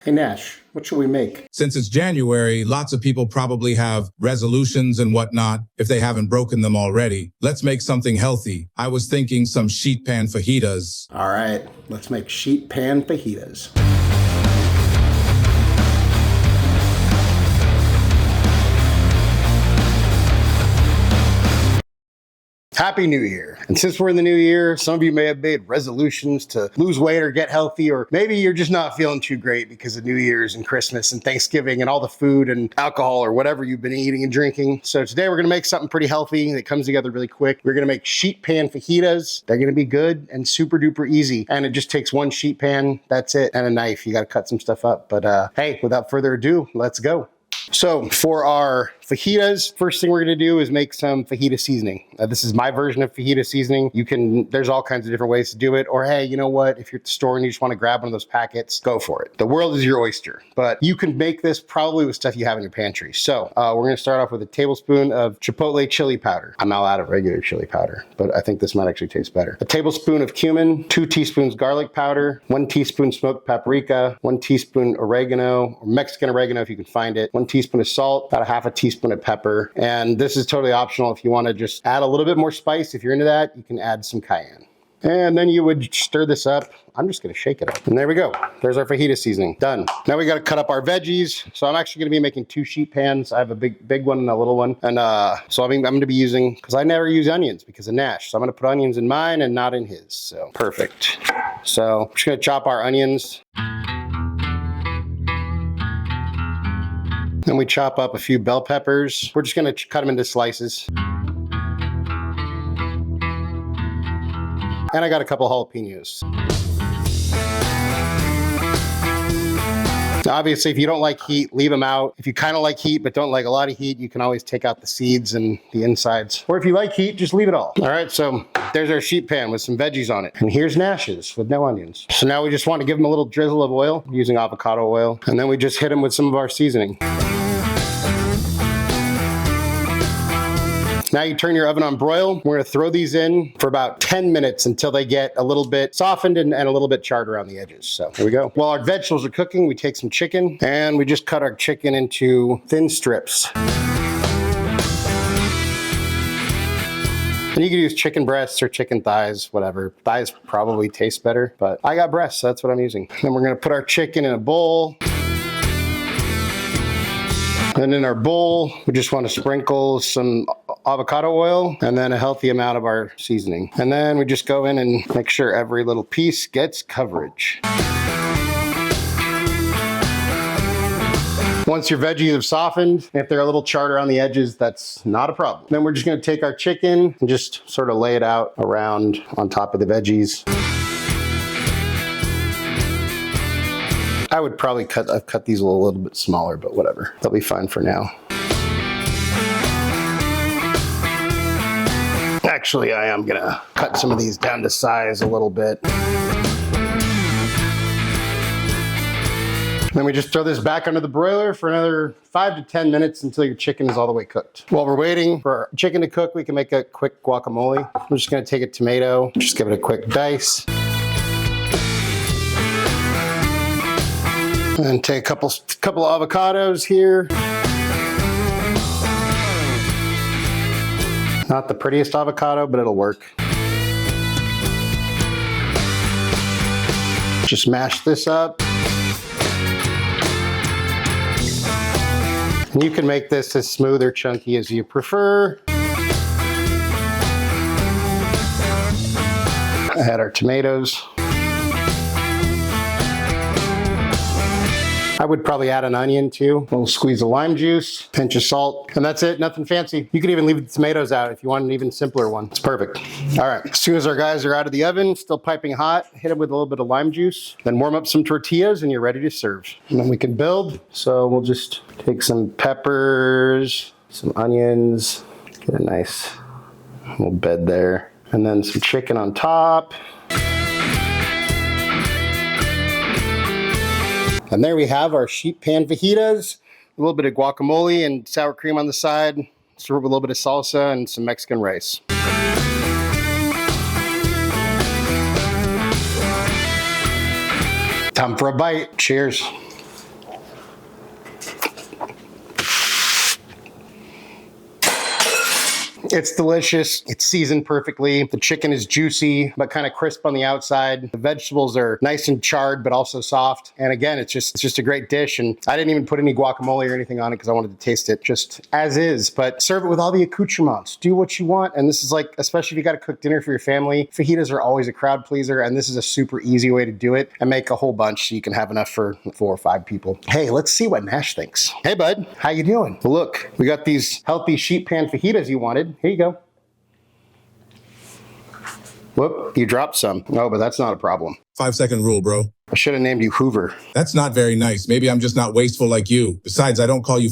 Hey Nash, what should we make? Since it's January, lots of people probably have resolutions and whatnot if they haven't broken them already. Let's make something healthy. I was thinking some sheet pan fajitas. All right, let's make sheet pan fajitas. Happy New Year. And since we're in the new year, some of you may have made resolutions to lose weight or get healthy, or maybe you're just not feeling too great because of New Year's and Christmas and Thanksgiving and all the food and alcohol or whatever you've been eating and drinking. So today we're gonna make something pretty healthy that comes together really quick. We're gonna make sheet pan fajitas. They're gonna be good and super duper easy. And it just takes one sheet pan, that's it, and a knife. You gotta cut some stuff up. But hey, without further ado, let's go. So for our fajitas, first thing we're gonna do is make some fajita seasoning. This is my version of fajita seasoning. There's all kinds of different ways to do it. Or hey, you know what? If you're at the store and you just wanna grab one of those packets, go for it. The world is your oyster. But you can make this probably with stuff you have in your pantry. So we're gonna start off with a tablespoon of chipotle chili powder. I'm out of regular chili powder, but I think this might actually taste better. A tablespoon of cumin, 2 teaspoons garlic powder, 1 teaspoon smoked paprika, 1 teaspoon oregano, or Mexican oregano if you can find it, 1 teaspoon of salt, about a half a teaspoon of pepper. And this is totally optional. If you want to just add a little bit more spice, if you're into that, you can add some cayenne. And then you would stir this up. I'm just gonna shake it up. And there we go. There's our fajita seasoning, done. Now we gotta cut up our veggies. So I'm actually gonna be making 2 sheet pans. I have a big one and a little one. And so I'm gonna be using, because I never use onions because of Nash. So I'm gonna put onions in mine and not in his, so perfect. So I'm just gonna chop our onions. Then we chop up a few bell peppers. We're just gonna cut them into slices. And I got a couple jalapenos. Now, obviously, if you don't like heat, leave them out. If you kind of like heat but don't like a lot of heat, you can always take out the seeds and the insides. Or if you like heat, just leave it all. All right, so there's our sheet pan with some veggies on it. And here's Nash's with no onions. So now we just want to give them a little drizzle of oil using avocado oil. And then we just hit them with some of our seasoning. Now you turn your oven on broil. We're gonna throw these in for about 10 minutes until they get a little bit softened and a little bit charred around the edges. So here we go. While our vegetables are cooking, we take some chicken and we just cut our chicken into thin strips. And you can use chicken breasts or chicken thighs, whatever. Thighs probably taste better, but I got breasts, so that's what I'm using. Then we're gonna put our chicken in a bowl. And in our bowl, we just want to sprinkle some avocado oil and then a healthy amount of our seasoning. And then we just go in and make sure every little piece gets coverage. Once your veggies have softened, if they're a little charred around the edges, that's not a problem. Then we're just gonna take our chicken and just sort of lay it out around on top of the veggies. I would probably cut these a little bit smaller, but whatever. They'll be fine for now. Actually, I am gonna cut some of these down to size a little bit. Then we just throw this back under the broiler for another 5 to 10 minutes until your chicken is all the way cooked. While we're waiting for our chicken to cook, we can make a quick guacamole. I'm just gonna take a tomato, just give it a quick dice. And take a couple of avocados here. Not the prettiest avocado, but it'll work. Just mash this up. And you can make this as smooth or chunky as you prefer. Add our tomatoes. I would probably add an onion too. A little squeeze of lime juice, pinch of salt, and that's it, nothing fancy. You could even leave the tomatoes out if you want an even simpler one. It's perfect. All right, as soon as our guys are out of the oven, still piping hot, hit them with a little bit of lime juice, then warm up some tortillas and you're ready to serve. And then we can build. So we'll just take some peppers, some onions, get a nice little bed there, and then some chicken on top. And there we have our sheet pan fajitas, a little bit of guacamole and sour cream on the side, served with a little bit of salsa and some Mexican rice. Time for a bite. Cheers. It's delicious. It's seasoned perfectly. The chicken is juicy, but kind of crisp on the outside. The vegetables are nice and charred, but also soft. And again, it's just a great dish. And I didn't even put any guacamole or anything on it because I wanted to taste it just as is, but serve it with all the accoutrements. Do what you want. And this is like, especially if you got to cook dinner for your family, fajitas are always a crowd pleaser. And this is a super easy way to do it and make a whole bunch so you can have enough for 4 or 5 people. Hey, let's see what Nash thinks. Hey, bud, how you doing? Well, look, we got these healthy sheet pan fajitas you wanted. Here you go. Whoop, you dropped some. No, but that's not a problem. 5-second rule, bro. I should have named you Hoover. That's not very nice. Maybe I'm just not wasteful like you. Besides, I don't call you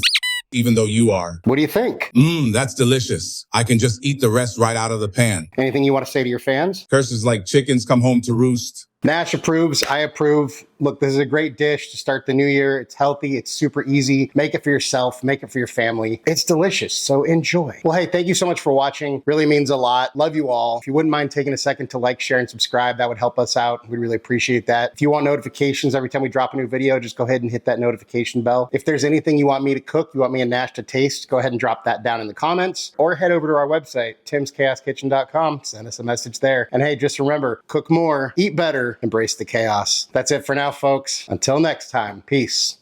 even though you are. What do you think? That's delicious. I can just eat the rest right out of the pan. Anything you want to say to your fans? Curses like chickens come home to roost. Nash approves. I approve. Look, this is a great dish to start the new year. It's healthy. It's super easy. Make it for yourself. Make it for your family. It's delicious. So enjoy. Well, hey, thank you so much for watching. Really means a lot. Love you all. If you wouldn't mind taking a second to like, share, and subscribe, that would help us out. We'd really appreciate that. If you want notifications every time we drop a new video, just go ahead and hit that notification bell. If there's anything you want me to cook, you want me and Nash to taste, go ahead and drop that down in the comments or head over to our website, timschaoskitchen.com. Send us a message there. And hey, just remember, cook more, eat better, embrace the chaos. That's it for now, folks. Until next time, peace.